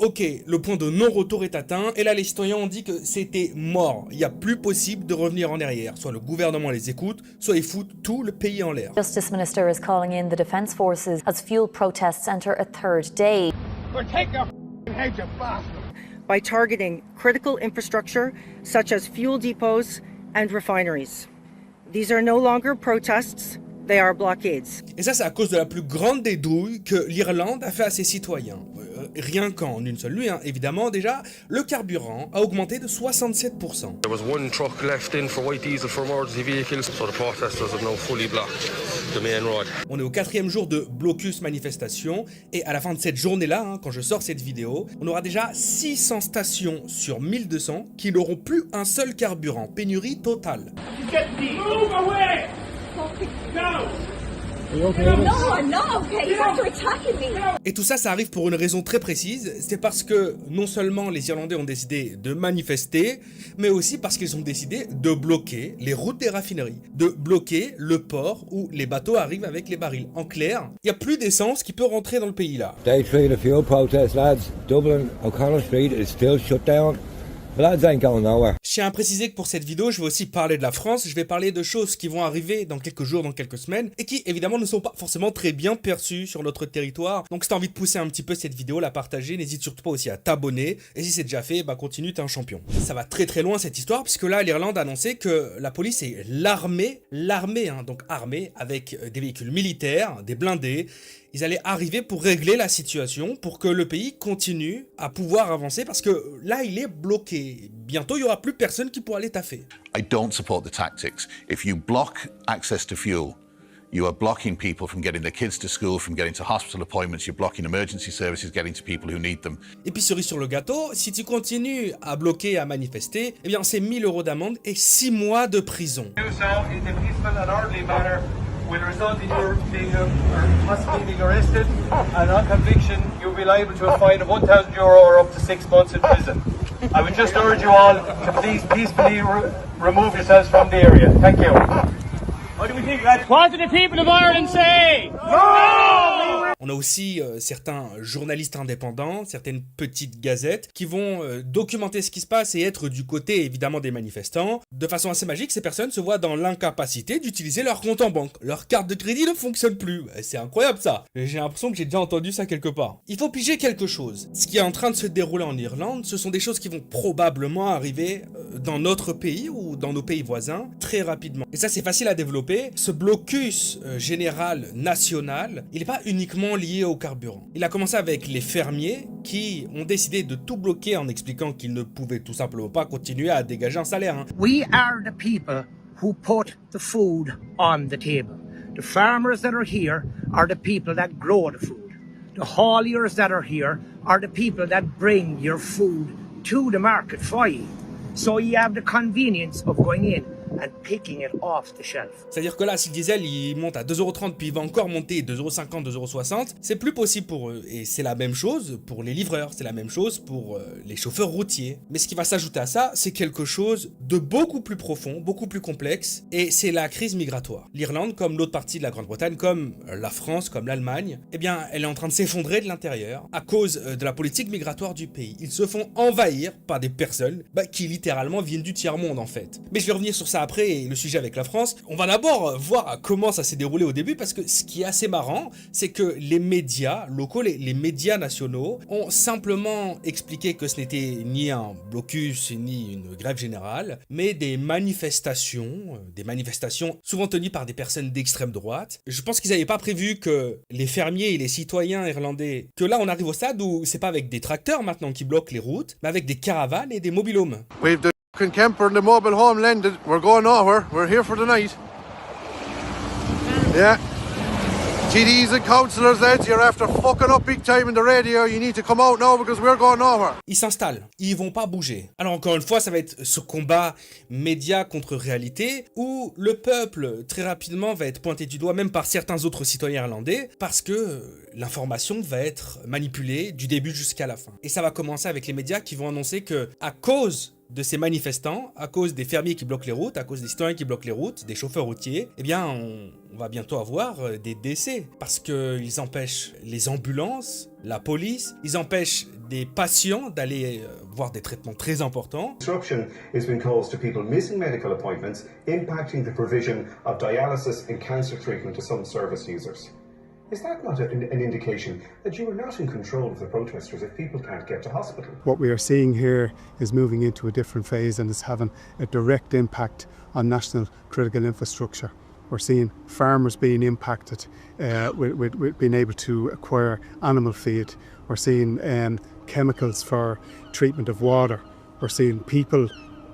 Ok, le point de non-retour est atteint, et là les citoyens ont dit que c'était mort. Il n'y a plus possible de revenir en arrière. Soit le gouvernement les écoute, soit ils foutent tout le pays en l'air. Justice Minister is calling in the Defence Forces as fuel protests enter a third day. Take your head, you bastard! By targeting critical infrastructure such as fuel depots and refineries. These are no longer protests, they are blockades. Et ça, c'est à cause de la plus grande des douilles que l'Irlande a fait à ses citoyens. Rien qu'en une seule nuit, évidemment, déjà, le carburant a augmenté de 67%. There was one truck left in for white diesel for emergency vehicles, so the protesters have now fully blocked the main road. On est au 4e jour de blocus manifestation, et à la fin de cette journée-là, quand je sors cette vidéo, on aura déjà 600 stations sur 1200 qui n'auront plus un seul carburant. Pénurie totale. Move away! No! No, I'm not okay. You're attacking me. Et tout ça, ça arrive pour une raison très précise, c'est parce que non seulement les Irlandais ont décidé de manifester, mais aussi parce qu'ils ont décidé de bloquer les routes des raffineries, de bloquer le port où les bateaux arrivent avec les barils. En clair, il n'y a plus d'essence qui peut rentrer dans le pays là. Day 3 of the fuel protest, lads. Dublin, O'Connell Street is still shut down. The lads ain't going nowhere. Je tiens à préciser que pour cette vidéo, je vais aussi parler de la France, je vais parler de choses qui vont arriver dans quelques jours, dans quelques semaines, et qui évidemment ne sont pas forcément très bien perçues sur notre territoire. Donc si t'as envie de pousser un petit peu cette vidéo, la partager, n'hésite surtout pas aussi à t'abonner, et si c'est déjà fait, continue, t'es un champion. Ça va très très loin cette histoire, puisque là l'Irlande a annoncé que la police et l'armée, donc armée, avec des véhicules militaires, des blindés, ils allaient arriver pour régler la situation, pour que le pays continue à pouvoir avancer, parce que là, il est bloqué. Bientôt, il n'y aura plus personne qui pourra aller taffer. I don't support the tactics. If you block access to fuel, you are blocking people from getting their kids to school, from getting to hospital appointments, you're blocking emergency services getting to people who need them. Et puis cerise sur le gâteau, si tu continues à bloquer, à manifester, eh bien c'est 1000 € d'amende et 6 mois de prison. Will result in your being possibly being arrested, and on conviction, you'll be liable to a fine of €1,000 or up to 6 months in prison. I would just urge you all to please peacefully remove yourselves from the area. Thank you. What do we think, lads? What do the people of Ireland say? No! On a aussi certains journalistes indépendants, certaines petites gazettes qui vont documenter ce qui se passe et être du côté évidemment des manifestants. De façon assez magique, ces personnes se voient dans l'incapacité d'utiliser leur compte en banque. Leur carte de crédit ne fonctionne plus. C'est incroyable ça. J'ai l'impression que j'ai déjà entendu ça quelque part. Il faut piger quelque chose. Ce qui est en train de se dérouler en Irlande, ce sont des choses qui vont probablement arriver dans notre pays ou dans nos pays voisins très rapidement. Et ça c'est facile à développer. Ce blocus général national, il n'est pas uniquement lié au carburant. Il a commencé avec les fermiers qui ont décidé de tout bloquer en expliquant qu'ils ne pouvaient tout simplement pas continuer à dégager un salaire. We are the people who put the food on the table. The farmers that are here are the people that grow the food. The hauliers that are here are the people that bring your food to the market for you. So you have the convenience of going in and picking it off the shelf. C'est-à-dire que là, si le diesel il monte à 2,30 € puis il va encore monter 2,50 €, 2,60 €, c'est plus possible pour eux. Et c'est la même chose pour les livreurs, c'est la même chose pour les chauffeurs routiers. Mais ce qui va s'ajouter à ça, c'est quelque chose de beaucoup plus profond, beaucoup plus complexe, et c'est la crise migratoire. L'Irlande, comme l'autre partie de la Grande-Bretagne, comme la France, comme l'Allemagne, eh bien, elle est en train de s'effondrer de l'intérieur à cause de la politique migratoire du pays. Ils se font envahir par des personnes qui littéralement viennent du tiers-monde en fait. Mais je vais revenir sur ça après, et le sujet avec la France. On va d'abord voir comment ça s'est déroulé au début, parce que ce qui est assez marrant, c'est que les médias locaux, les médias nationaux, ont simplement expliqué que ce n'était ni un blocus, ni une grève générale, mais des manifestations souvent tenues par des personnes d'extrême droite. Je pense qu'ils n'avaient pas prévu que les fermiers et les citoyens irlandais, que là on arrive au stade où c'est pas avec des tracteurs maintenant qui bloquent les routes, mais avec des caravanes et des mobilhomes. We've the camper and the mobile home landed. We're going nowhere. We're here for the night. Yeah. TDs and councillors, lads, you're after fucking up big time in the radio. You need to come out now because we're going nowhere. Ils s'installent, ils vont pas bouger. Alors encore une fois, ça va être ce combat média contre réalité où le peuple très rapidement va être pointé du doigt même par certains autres citoyens irlandais parce que l'information va être manipulée du début jusqu'à la fin. Et ça va commencer avec les médias qui vont annoncer que à cause de ces manifestants, à cause des fermiers qui bloquent les routes, à cause des citoyens qui bloquent les routes, des chauffeurs routiers, eh bien on va bientôt avoir des décès. Parce qu'ils empêchent les ambulances, la police, ils empêchent des patients d'aller voir des traitements très importants. Disruption has been caused to people missing medical appointments, impacting the provision of dialysis and cancer treatment to some service users. Is that not an indication that you are not in control of the protesters if people can't get to hospital? What we are seeing here is moving into a different phase and is having a direct impact on national critical infrastructure. We're seeing farmers being impacted with being able to acquire animal feed. We're seeing chemicals for treatment of water. We're seeing people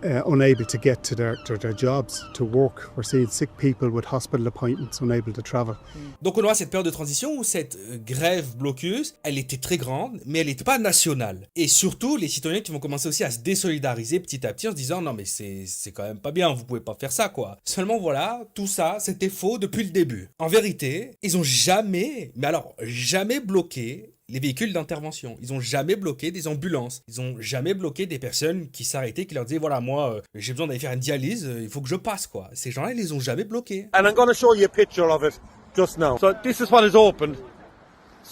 unable to get to their jobs, to work. We're seeing sick people with hospital appointments unable to travel. Donc on aura cette période de transition où cette grève bloqueuse, elle était très grande, mais elle n'était pas nationale. Et surtout, les citoyens qui vont commencer aussi à se désolidariser petit à petit en se disant non mais c'est quand même pas bien, vous pouvez pas faire ça quoi. Seulement voilà, tout ça, c'était faux depuis le début. En vérité, ils ont jamais, mais alors jamais bloqué les véhicules d'intervention. Ils ont jamais bloqué des ambulances. Ils ont jamais bloqué des personnes qui s'arrêtaient, qui leur disaient voilà, moi, j'ai besoin d'aller faire une dialyse, il faut que je passe, quoi. Ces gens-là, ils les ont jamais bloqués. And I'm going to show you a picture of it just now. So this is what is opened.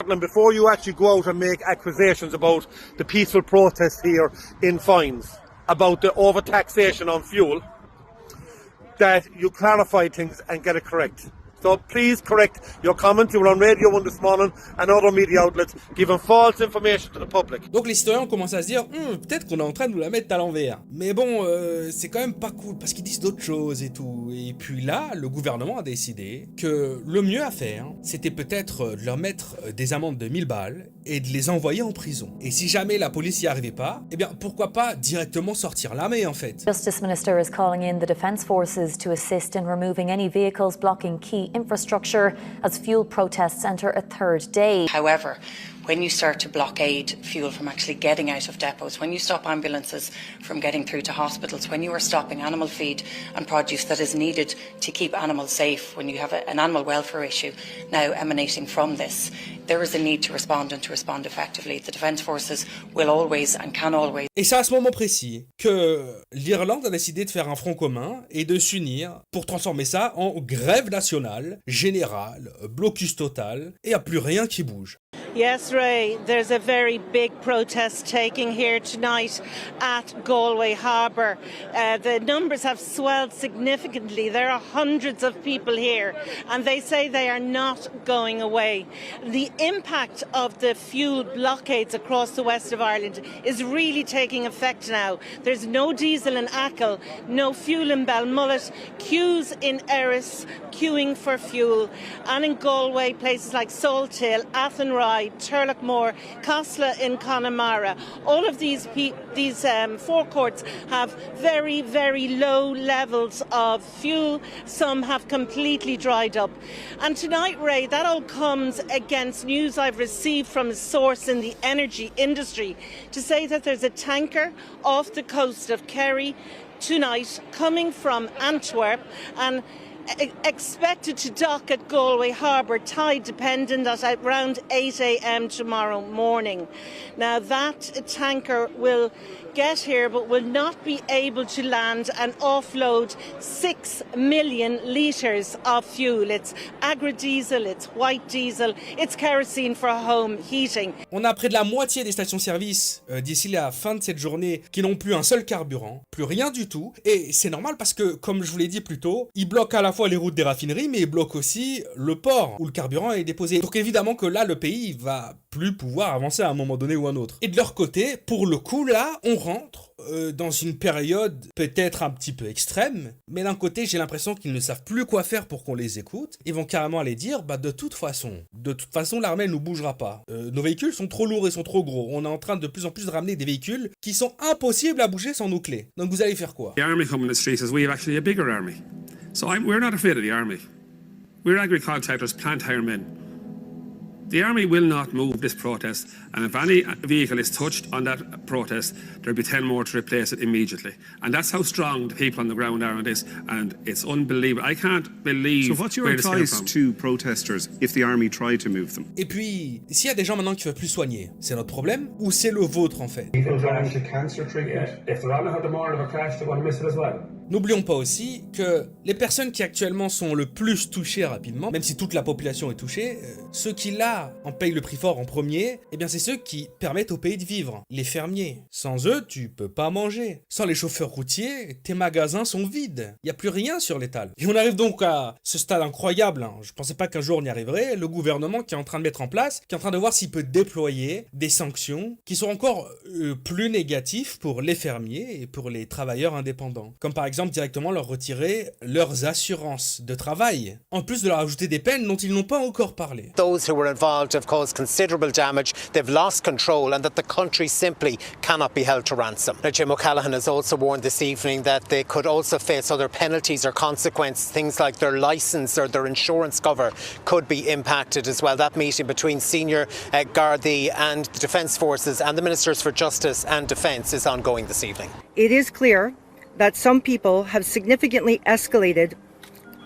And before you actually go out and make accusations about the peaceful protest here in Fines, about the overtaxation on fuel, that you clarify things and get it correct. So please correct your comments. You were on Radio 1 this morning and other media outlets giving false information to the public. Donc les citoyens ont commencé à se dire peut-être qu'on est en train de nous la mettre à l'envers. Mais bon, c'est quand même pas cool parce qu'ils disent d'autres choses et tout. Et puis là, le gouvernement a décidé que le mieux à faire, c'était peut-être de leur mettre des amendes de 1000 balles et de les envoyer en prison. Et si jamais la police y arrivait pas, eh bien pourquoi pas directement sortir l'armée en fait. Justice Minister is calling in the Defence Forces to assist in removing any vehicles blocking key infrastructure as fuel protests enter a third day. However, when you start to blockade fuel from actually getting out of depots, when you stop ambulances from getting through to hospitals, when you are stopping animal feed and produce that is needed to keep animals safe, when you have an animal welfare issue now emanating from this, there is a need to respond and to respond effectively. The Defence Forces will always and can always. Et c'est à ce moment précis que l'Irlande a décidé de faire un front commun et de s'unir pour transformer ça en grève nationale, générale, blocus total, et il n'y a plus rien qui bouge. Yes, Ray, there's a very big protest taking here tonight at Galway Harbour. The numbers have swelled significantly. There are hundreds of people here and they say they are not going away. The impact of the fuel blockades across the west of Ireland is really taking effect now. There's no diesel in Achill, no fuel in Balmullet, queues in Erris, queuing for fuel, and in Galway, places like Salthill, Athenry, Turlockmore, Cosla in Connemara. All of these forecourts have very, very low levels of fuel. Some have completely dried up. And tonight, Ray, that all comes against news I've received from a source in the energy industry to say that there's a tanker off the coast of Kerry tonight coming from Antwerp and expected to dock at Galway Harbour, tide dependent, at around 8 a.m. tomorrow morning. Now that tanker will get here but will not be able to land and offload 6 million litres of fuel. It's agri-diesel, it's white diesel, it's kerosene for home heating. On a près de la moitié des stations-service d'ici la fin de cette journée qui n'ont plus un seul carburant, plus rien du tout. Et c'est normal parce que, comme je vous l'ai dit plus tôt, ils bloquent à la fois les routes des raffineries, mais ils bloquent aussi le port où le carburant est déposé. Donc évidemment que là, le pays va plus pouvoir avancer à un moment donné ou un autre. Et de leur côté, pour le coup, là, on rentre dans une période peut-être un petit peu extrême, mais d'un côté, j'ai l'impression qu'ils ne savent plus quoi faire pour qu'on les écoute. Ils vont carrément aller dire, de toute façon, l'armée ne bougera pas. Nos véhicules sont trop lourds et sont trop gros. On est en train de plus en plus de ramener des véhicules qui sont impossibles à bouger sans nos clés. Donc vous allez faire quoi? The army come in the streets as we have actually a bigger army. So we're not afraid of the army. We're agricultural plant hire men. The army will not move this protest, and if any vehicle is touched on that protest, there'll be 10 more to replace it immediately. And that's how strong the people on the ground are on this, and it's unbelievable. I can't believe. So what's your advice to protesters if the army try to move them? Et puis, s'il y a des gens maintenant qui ne veulent plus soigner, c'est notre problème ou c'est le vôtre en fait? N'oublions pas aussi que les personnes qui actuellement sont le plus touchées rapidement, même si toute la population est touchée, ceux qui là en payent le prix fort en premier, eh bien c'est ceux qui permettent au pays de vivre. Les fermiers. Sans eux, tu peux pas manger. Sans les chauffeurs routiers, tes magasins sont vides. Il n'y a plus rien sur l'étal. Et on arrive donc à ce stade incroyable. Je pensais pas qu'un jour on y arriverait. Le gouvernement qui est en train de mettre en place, qui est en train de voir s'il peut déployer des sanctions qui sont encore plus négatives pour les fermiers et pour les travailleurs indépendants. Comme par exemple directement leur retirer leurs assurances de travail, en plus de leur ajouter des peines dont ils n'ont pas encore parlé. Those who were involved have caused considerable damage, they've lost control and that the country simply cannot be held to ransom. Now, Jim O'Callaghan has also warned this evening that they could also face other penalties or consequences, things like their licence or their insurance cover could be impacted as well. That meeting between senior Gardaí and the Defence Forces and the Ministers for Justice and Defence is ongoing this evening. It is clear that some people have significantly escalated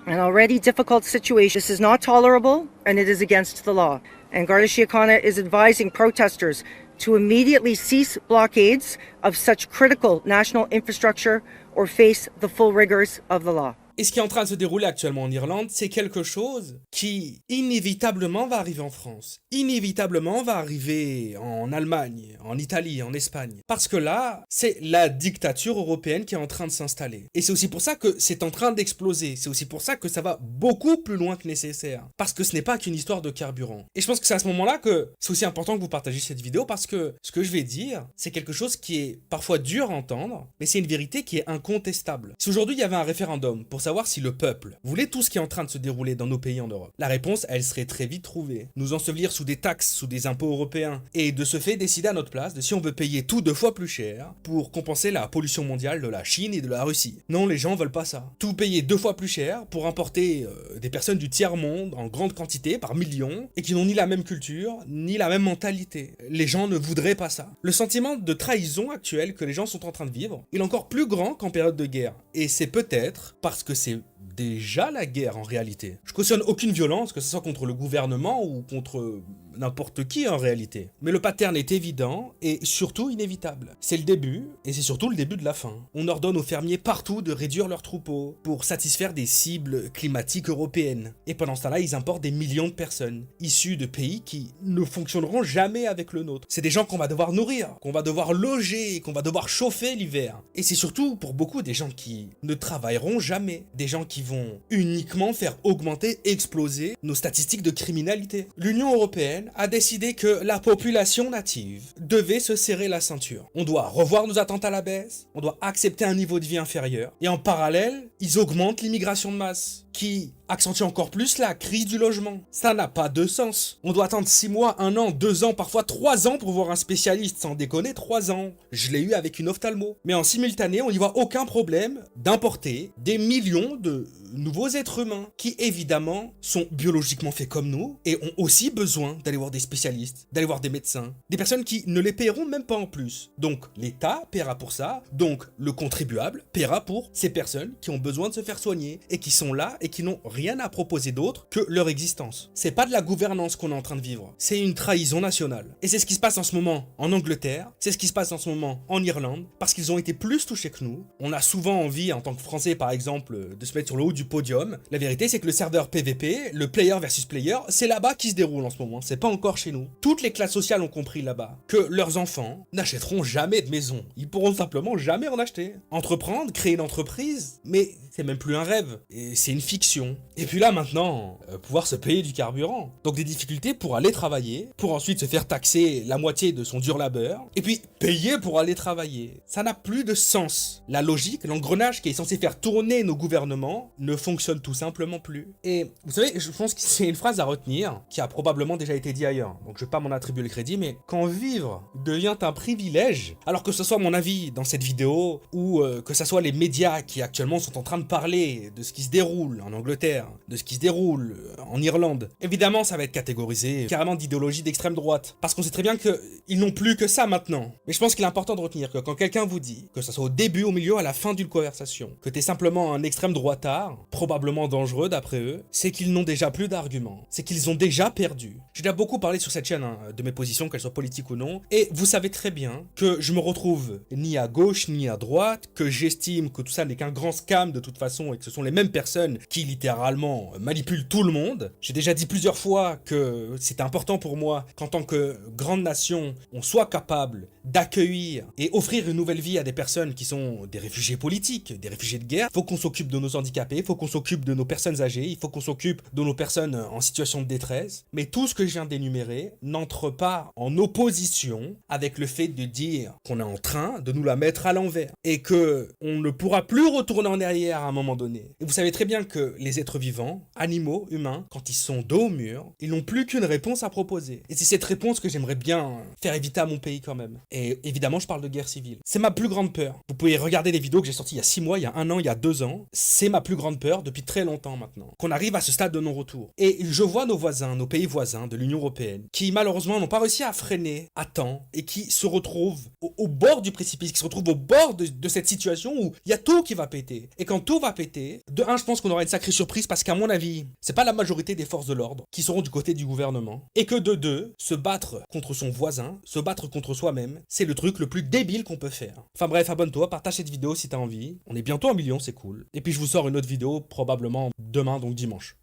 an already difficult situation. This is not tolerable and it is against the law. And Garda Síochána is advising protesters to immediately cease blockades of such critical national infrastructure or face the full rigors of the law. Et ce qui est en train de se dérouler actuellement en Irlande, c'est quelque chose qui inévitablement va arriver en France. Inévitablement va arriver en Allemagne, en Italie, en Espagne. Parce que là, c'est la dictature européenne qui est en train de s'installer. Et c'est aussi pour ça que c'est en train d'exploser. C'est aussi pour ça que ça va beaucoup plus loin que nécessaire. Parce que ce n'est pas qu'une histoire de carburant. Et je pense que c'est à ce moment-là que c'est aussi important que vous partagiez cette vidéo parce que ce que je vais dire, c'est quelque chose qui est parfois dur à entendre, mais c'est une vérité qui est incontestable. Si aujourd'hui il y avait un référendum pour savoir si le peuple voulait tout ce qui est en train de se dérouler dans nos pays en Europe, la réponse, elle serait très vite trouvée. Nous ensevelir sous des taxes, sous des impôts européens, et de ce fait décider à notre place de si on veut payer tout 2 fois plus cher pour compenser la pollution mondiale de la Chine et de la Russie. Non, les gens veulent pas ça. Tout payer 2 fois plus cher pour importer des personnes du tiers-monde en grande quantité, par millions, et qui n'ont ni la même culture, ni la même mentalité. Les gens ne voudraient pas ça. Le sentiment de trahison actuel que les gens sont en train de vivre, il est encore plus grand qu'en période de guerre. Et c'est peut-être parce que c'est déjà la guerre en réalité. Je cautionne aucune violence, que ce soit contre le gouvernement ou contre n'importe qui en réalité. Mais le pattern est évident et surtout inévitable. C'est le début et c'est surtout le début de la fin. On ordonne aux fermiers partout de réduire leurs troupeaux pour satisfaire des cibles climatiques européennes. Et pendant ce temps-là, ils importent des millions de personnes issues de pays qui ne fonctionneront jamais avec le nôtre. C'est des gens qu'on va devoir nourrir, qu'on va devoir loger, qu'on va devoir chauffer l'hiver. Et c'est surtout pour beaucoup des gens qui ne travailleront jamais. Des gens qui vont uniquement faire augmenter, exploser nos statistiques de criminalité. L'Union européenne a décidé que la population native devait se serrer la ceinture. On doit revoir nos attentes à la baisse, on doit accepter un niveau de vie inférieur, et en parallèle, ils augmentent l'immigration de masse, qui accentue encore plus la crise du logement. Ça n'a pas de sens. On doit attendre 6 mois, 1 an, 2 ans, parfois 3 ans pour voir un spécialiste, sans déconner, 3 ans. Je l'ai eu avec une ophtalmo. Mais en simultané, on n'y voit aucun problème d'importer des millions de nouveaux êtres humains qui, évidemment, sont biologiquement faits comme nous et ont aussi besoin d'aller voir des spécialistes, d'aller voir des médecins, des personnes qui ne les paieront même pas en plus. Donc, l'État paiera pour ça, donc le contribuable paiera pour ces personnes qui ont besoin de se faire soigner et qui sont là et qui n'ont rien à proposer d'autre que leur existence. C'est pas de la gouvernance qu'on est en train de vivre, c'est une trahison nationale. Et c'est ce qui se passe en ce moment en Angleterre, c'est ce qui se passe en ce moment en Irlande, parce qu'ils ont été plus touchés que nous. On a souvent envie, en tant que Français par exemple, de se mettre sur le haut du podium. La vérité c'est que le serveur PVP, le player versus player, c'est là-bas qui se déroule en ce moment, c'est pas encore chez nous. Toutes les classes sociales ont compris là-bas que leurs enfants n'achèteront jamais de maison. Ils pourront simplement jamais en acheter. Entreprendre, créer une entreprise, mais c'est même plus un rêve, et c'est une fiction. Et puis là maintenant, pouvoir se payer du carburant. Donc des difficultés pour aller travailler, pour ensuite se faire taxer la moitié de son dur labeur, et puis payer pour aller travailler. Ça n'a plus de sens. La logique, l'engrenage qui est censé faire tourner nos gouvernements ne fonctionne tout simplement plus. Et vous savez, je pense que c'est une phrase à retenir, qui a probablement déjà été dit ailleurs, donc je vais pas m'en attribuer le crédit, mais quand vivre devient un privilège, alors que ce soit mon avis dans cette vidéo, ou que ce soit les médias qui actuellement sont en en train de parler de ce qui se déroule en Angleterre, de ce qui se déroule en Irlande, évidemment ça va être catégorisé carrément d'idéologie d'extrême droite. Parce qu'on sait très bien qu'ils n'ont plus que ça maintenant. Mais je pense qu'il est important de retenir que quand quelqu'un vous dit, que ce soit au début, au milieu, à la fin d'une conversation, que t'es simplement un extrême droitard, probablement dangereux d'après eux, c'est qu'ils n'ont déjà plus d'arguments. C'est qu'ils ont déjà perdu. J'ai déjà beaucoup parlé sur cette chaîne de mes positions, qu'elles soient politiques ou non, et vous savez très bien que je me retrouve ni à gauche ni à droite, que j'estime que tout ça n'est qu'un grand scam de toute façon et que ce sont les mêmes personnes qui littéralement manipulent tout le monde. J'ai déjà dit plusieurs fois que c'est important pour moi qu'en tant que grande nation, on soit capable d'accueillir et offrir une nouvelle vie à des personnes qui sont des réfugiés politiques, des réfugiés de guerre. Il faut qu'on s'occupe de nos handicapés, il faut qu'on s'occupe de nos personnes âgées, il faut qu'on s'occupe de nos personnes en situation de détresse. Mais tout ce que je viens d'énumérer n'entre pas en opposition avec le fait de dire qu'on est en train de nous la mettre à l'envers et que on ne pourra plus retourner en arrière à un moment donné. Et vous savez très bien que les êtres vivants, animaux, humains, quand ils sont dos au mur, ils n'ont plus qu'une réponse à proposer. Et c'est cette réponse que j'aimerais bien faire éviter à mon pays quand même. Et évidemment, je parle de guerre civile. C'est ma plus grande peur. Vous pouvez regarder les vidéos que j'ai sorties il y a 6 mois, il y a 1 an, il y a 2 ans. C'est ma plus grande peur depuis très longtemps maintenant. Qu'on arrive à ce stade de non-retour. Et je vois nos voisins, nos pays voisins de l'Union européenne, qui malheureusement n'ont pas réussi à freiner à temps et qui se retrouvent au bord du précipice, qui se retrouvent au bord de cette situation où il y a tout qui va péter. Et quand tout va péter, de un, je pense qu'on aura une sacrée surprise parce qu'à mon avis, c'est pas la majorité des forces de l'ordre qui seront du côté du gouvernement. Et que de deux, se battre contre son voisin, se battre contre soi-même, c'est le truc le plus débile qu'on peut faire. Enfin bref, abonne-toi, partage cette vidéo si t'as envie. On est bientôt 1 million, c'est cool. Et puis je vous sors une autre vidéo probablement demain, donc dimanche.